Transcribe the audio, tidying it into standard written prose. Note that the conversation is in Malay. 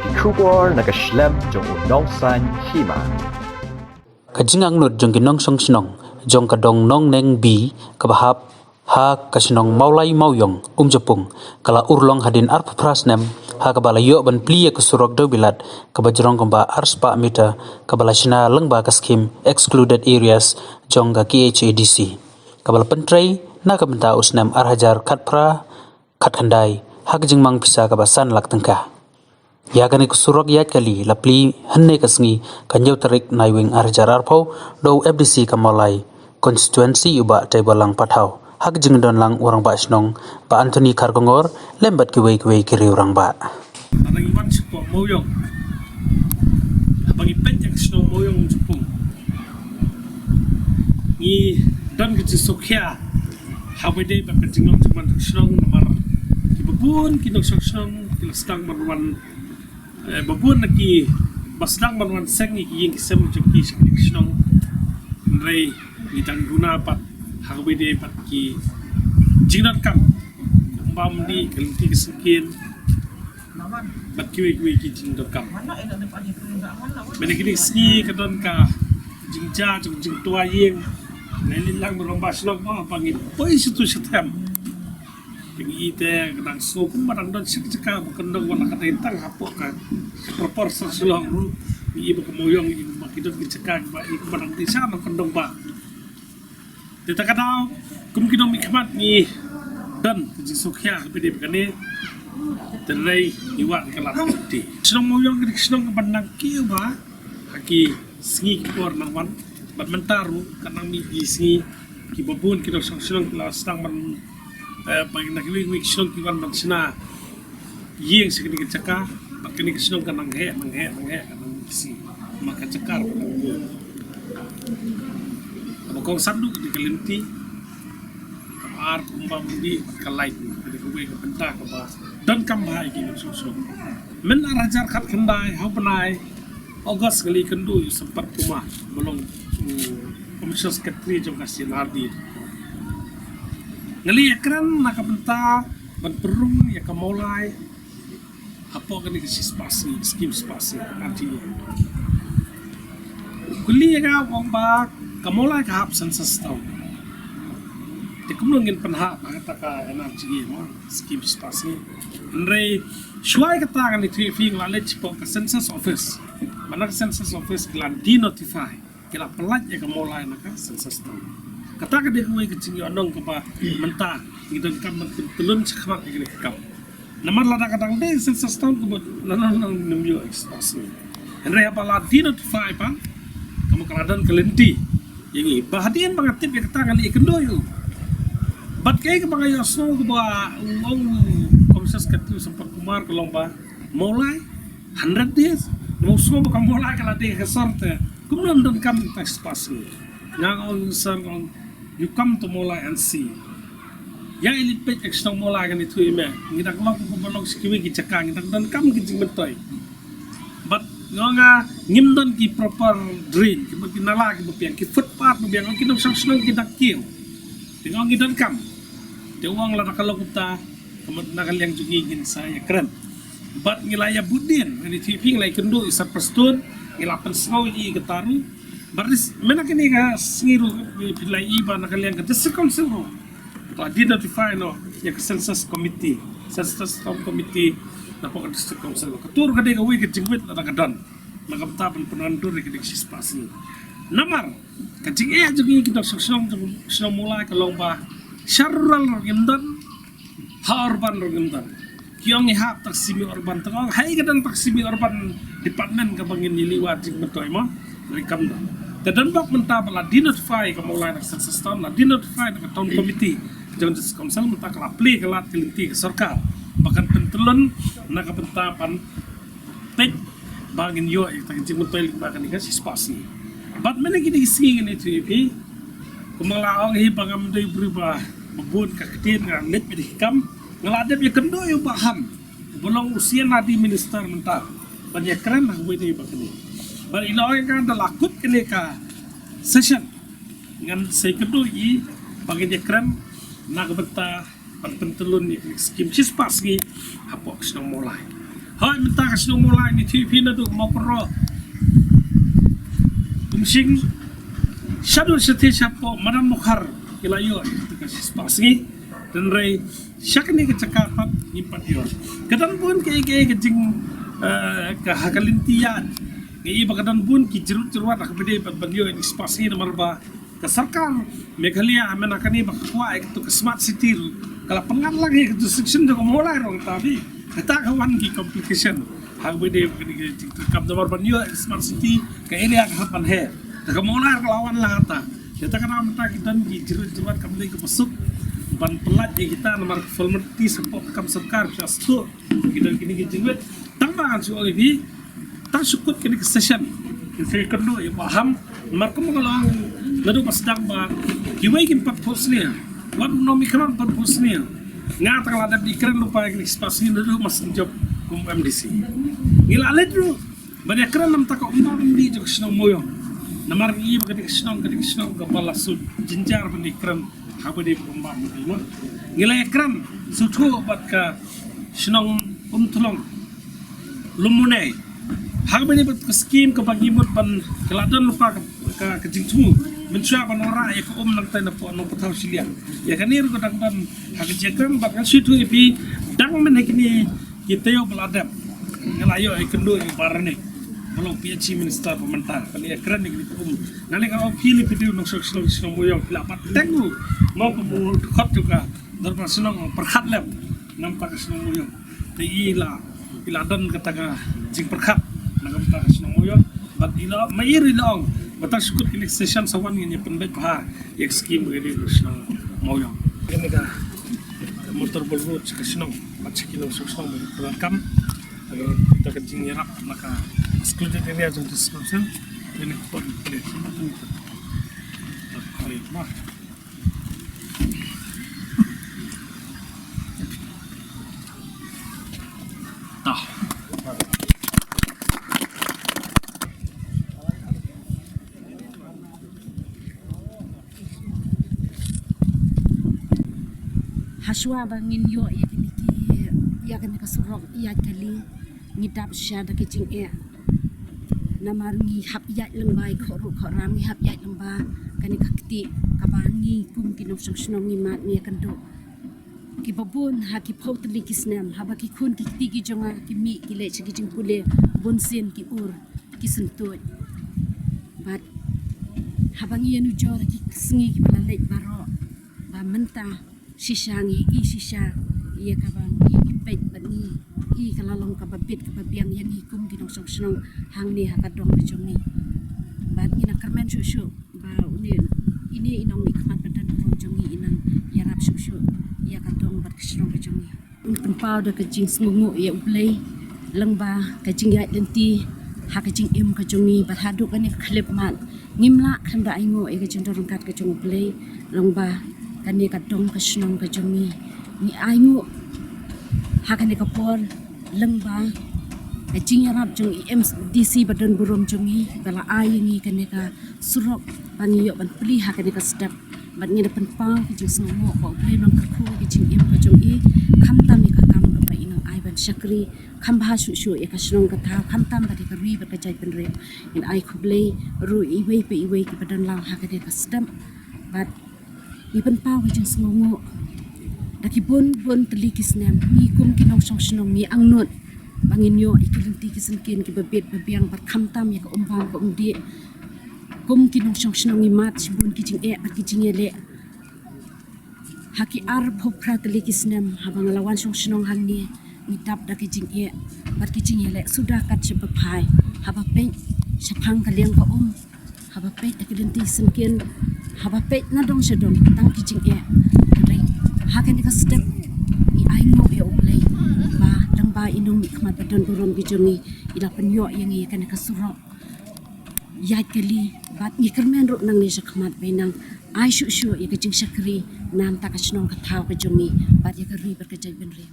Kikubor nakaslem jong unongsan hima. Kajingang nut jong ginong song sinong jong kadong nong neng bi kabahap ha kasinong maulai mauyong Japung kala urlong hadin arp prasnem ha kabala yo ban plia kusurok do bilat kabajrong kamba arspa mita kabala sina lengba kaskim excluded areas jong ga KHADC kabala pentrai na kabenta usnem arhajar khatpra khathandai ha kajingmang pisa kabasan laktengka Yagani kusurok yat kali lapli hanne kasngi kanjau tarik naiwing arjar arpau do FDC kamalai constituency uba taibalang pathau hak jingdon lang orang ba snong ba Anthony Kargongor lembat kiwei kiri orang ba Abang iwan sepo moyong abang ipet yang snong moyong Jepung ni dan kita sokya hawede ba kajingong cuman snong nomor kibabun kinong snong kilastang marwan babun lagi basdang marwan seng yang kisem joki snong rei ditang guna pat hawede pat ki jingdan kam kumbam di kelenti kesekian bat kiwi ki jingdan kam bene kini sni kadon ka jingja jing tua yeng nelin lang meromba slog ma pangin poi situ setem tinggi ite kadang so pun barang don cekaka kendong wala kata intang hapok ka proporsi slog ru ibu kemoyong ibu makidot cekak ba ibu barang di sana kendong ba Dita kadang kumkinom ikmat ni dan jisukya kepede bekane terai iwan kelat di senong moyong ke senong pandang kieu ba haki singi kor nawan bat mentaru kanang mi isi ki babun ki senong kelas tang man pang nak wing senong ki wan man sina yeng sekini cekak bat kini senong kanang he kanang isi maka cekar kong sandu di kelenti kamar kumbang di kalai di kuwe ke pentah ke ba dan kambah iki susu men arajar khat kendai hau penai August kali kendu sempat rumah belum komisioner sekretari jom kasih hardi ngali ekran nak pentah ban perung ya kamolai apa kini kesis spasi skim spasi nanti kuli ya wong ba kamolai kahap sensus tau. Dikumulungin penhak kata ka energi mo skim spasi. Nrei syuai kata kan itu fing lalet cipok ke sensus office. Mana ke sensus office kelan di notify. Kila pelat ya kamolai naka sensus tau. Kata ka dia kuai kecing onong ke ba mentah. Gitu kam telun cekmak ke kam. Namar lada kadang deh sensus tau kebut nanang nemyo spasi. Nrei apa la di notify pan. Kamu keladan kelenti. Yang bahadian banget tip yang ketangan ikan doyu. Bat kaya ke bangga yosno ke bawah komisar sekretari sempat kumar ke lomba mulai 100 days. Mau semua bukan mulai kalau dia kesorte. Kemudian dan kami teks pasti. Ngang on you come to mulai and see. Ya ini pek ekstra mulai kan itu ime. Kita kelok ke balok sekiwi kicakang. Kita dan kami kicing betul. But nga ngimdan ki proper drain ki maginala ki biang ki footpath biang ki dong sang kita kill tinggal ngidan kam de wang la nakalo kita kemudian nakal yang jugingin saya keren but ngilaya budin ini TV nglay kendo isa pastun ngilapan snow i getaru baris mena kini ga singiru pilai iba nakal yang ke council to identify no ya census committee napok district council ketur kade gawe ke jingwit ada kadan nakaptapan penandur ke spasi namar kacing juga kita senong mulai ke lomba syarral rogindan harban rogindan kiong ihap taksimi urban tengong hai kadan taksimi urban department ke bangin niliwat jing betul mo rekam dan bak mentabala dinotify ke mulai nak sensus tahun lah dinotify ke tahun committee jangan district council mentak lapli ke lat kelinti ke sarkar bahkan pentelon nak pentapan tek bangin yo kita kencing betul bahkan dikasih spasi bat mana kita isi ini TV kumalaong hi pangam doi berubah bebun kaketin ngan net medikam ngeladep ya kendo yo paham belum usia nadi minister mentah banyak keren lah gue doi bahkan ini bar ilaw kan dalakut kene ka session ngan saya kendo i bangin ya keren nak betah pentelun ni skim cispas gi hapok senang mulai Hai minta kasih mulai ni TV na tu mau perlu umsing shadow seti siapa madam mukhar ilayo kasih spasi dan ray syak ni kecakapan ni patio kadang pun kayak kecing kehakalintian kayak bakadan pun kijerut-jeruat aku bede patio ini spasi nomor ba ke sarkar Meghalaya amenakani bakwa itu ke smart city kalau pengat lagi ke section tu mulai orang tadi kata kawan ki complication hang bede kam nomor banyo smart city ke area kapan he tak mulai lawan lah kata kita kan amta kita ki jerut-jeruat kami ke masuk ban pelat kita nomor formality support kam sarkar jastu kita kini jerut tambahan soal ini tak sukut kini ke session kita kedua ya paham nomor kamu kalau lalu pas sedang ba kiwai kim pat posnya wan no mikron pat posnya ngat kalau ada di keren lupa yang spasi lalu mas job kum MDC ngila ledru banyak keren nam tak di jok snow moyo namar i bagadi snow ke balasud jinjar bandi keren apa di kumbang mo ngila keren sutu bat ka snow tulong lumune hang bani bat skim ke pagibut pan keladan lupa ke jingtu mencuba panora ya ke nang tanda po no patau silia ya kanir ko dangban hak jekran bakal situ ipi dang men hekini kita yo beladap ngelayo ikendo i barane belum PhD minister pemerintah kali ekran ni nale ka pili pitu no sosial mo yo lapat tengu mau ko khot juga darbar senong perkhat lem nampak senong mo yo ila dan kata jing perkhat nampak senong mo yo bat ila mairi long batas sukut ini session sawan ini pendek bah yang skim begini senong mo yo ini ka motor Volvo senong 4 kilo senong berangkam kita kencing nyerap maka excluded area of description ini pot plate mah tah haswa bangin yo ya kan kasurok ya kali ngidap syada kecing namar ngi hap ya lembai khoru khoram ngi hap ya lemba kani kakti kabangi kum kinok song ngi mat ni kando ki babun ha ki photli kisnam haba ki khun ki ti ki jonga ki mi ki le chi ki jing pule bonsen ki ur ki sentut bat habangi anu jor ki sngi ki bala le baro ba menta sishangi i sisha ia kabang i pet bani i kalalong kababit kababiang yang hikum kinong song hang ni hakadong bejong ni bat ina karmen shushu ba ini inong ni kamat badan burung jongi inang yarap shushu ia kadong bat kisrong bejong ni tempau de kajing sungu ia ublei lengba kajing ya lenti ha kajing im kajong ni bat haduk ani khlep mat ngimla khanda aingo e kajing dorong kat kajong ublei lengba kani kadong kasnong kajong ni aingo hakane kapor lengba kajing yarap jong MDC badan burom jongi bala ayingi kane ka surok pangiyo ban pli hakane ka step bat ngi depan pa kajing sungo ko play nang ka khu kajing im kajong khamtam ka kam ka pa inang ai ban shakri khambha shu e kasnong ka tha khamtam ba ka ri ba ka jai pen re in ai khublei ru i wei pe i wei ki badan lang hakane ka step bat ipan pa kajing sungo daki bon teli kisnem ni kum kinong song snong mi angnot bangin yo ikilinti kisenkin ki babet babiang par khamtam ya ka umpam ka umdi kum kinong song snong mi mat sibun kijing kijing ele haki ar phopra teli kisnem habang lawan song snong hang ni mitap da kijing par kijing ele sudah kat sebepai haba pe sephang kaliang ka haba pe ikilinti senkin haba pe na dong sedong tang kijing hakan ka step ni aingo ya ublei ba dangba inung mi khmat badan burom bijongi ila penyo yang i kan ka suro ya kali bat ni kermen ro nang ni khmat benang ai shu ya ka jing shakri nam ta ka snong ka thau ka jongi bat ya ka ri ber ka jai ben ri